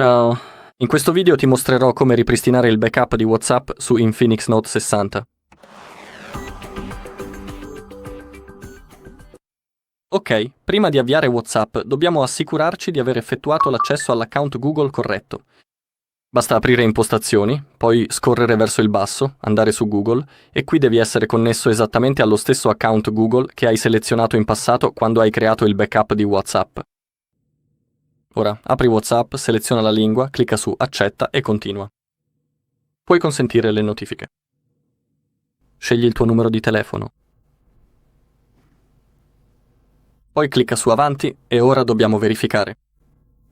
Ciao, in questo video ti mostrerò come ripristinare il backup di WhatsApp su Infinix Note 60. Ok, prima di avviare WhatsApp dobbiamo assicurarci di aver effettuato l'accesso all'account Google corretto. Basta aprire Impostazioni, poi scorrere verso il basso, andare su Google e qui devi essere connesso esattamente allo stesso account Google che hai selezionato in passato quando hai creato il backup di WhatsApp. Ora, apri WhatsApp, seleziona la lingua, clicca su Accetta e continua. Puoi consentire le notifiche. Scegli il tuo numero di telefono. Poi clicca su Avanti e ora dobbiamo verificare.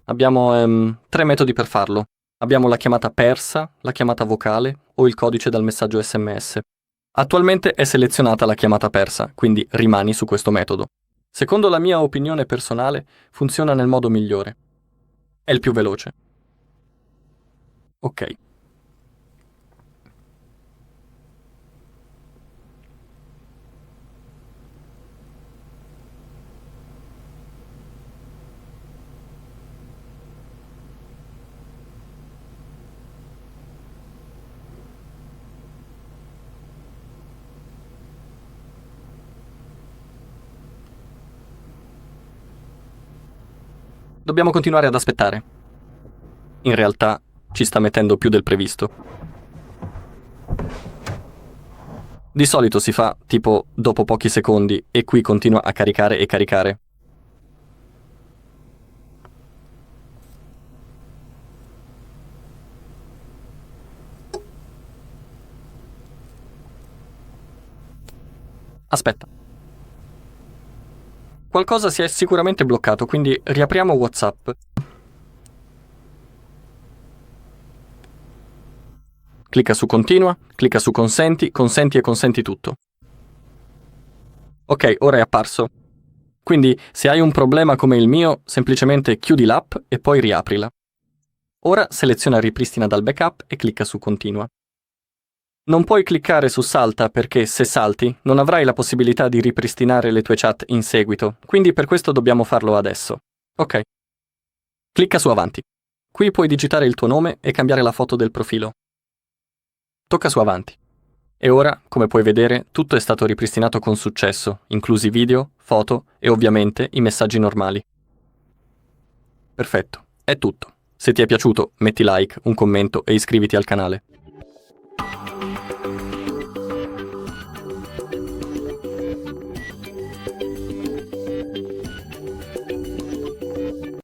Abbiamo 3 metodi per farlo. Abbiamo la chiamata persa, la chiamata vocale o il codice dal messaggio SMS. Attualmente è selezionata la chiamata persa, quindi rimani su questo metodo. Secondo la mia opinione personale, funziona nel modo migliore. È il più veloce. Ok. Dobbiamo continuare ad aspettare. In realtà, ci sta mettendo più del previsto. Di solito si fa tipo dopo pochi secondi e qui continua a caricare e caricare. Aspetta. Qualcosa si è sicuramente bloccato, quindi riapriamo WhatsApp. Clicca su Continua, clicca su Consenti, consenti e consenti tutto. Ok, ora è apparso. Quindi, se hai un problema come il mio, semplicemente chiudi l'app e poi riaprila. Ora seleziona Ripristina dal backup e clicca su Continua. Non puoi cliccare su Salta perché se salti non avrai la possibilità di ripristinare le tue chat in seguito, quindi per questo dobbiamo farlo adesso. Ok. Clicca su Avanti. Qui puoi digitare il tuo nome e cambiare la foto del profilo. Tocca su Avanti. E ora, come puoi vedere, tutto è stato ripristinato con successo, inclusi video, foto e ovviamente i messaggi normali. Perfetto, è tutto. Se ti è piaciuto, metti like, un commento e iscriviti al canale.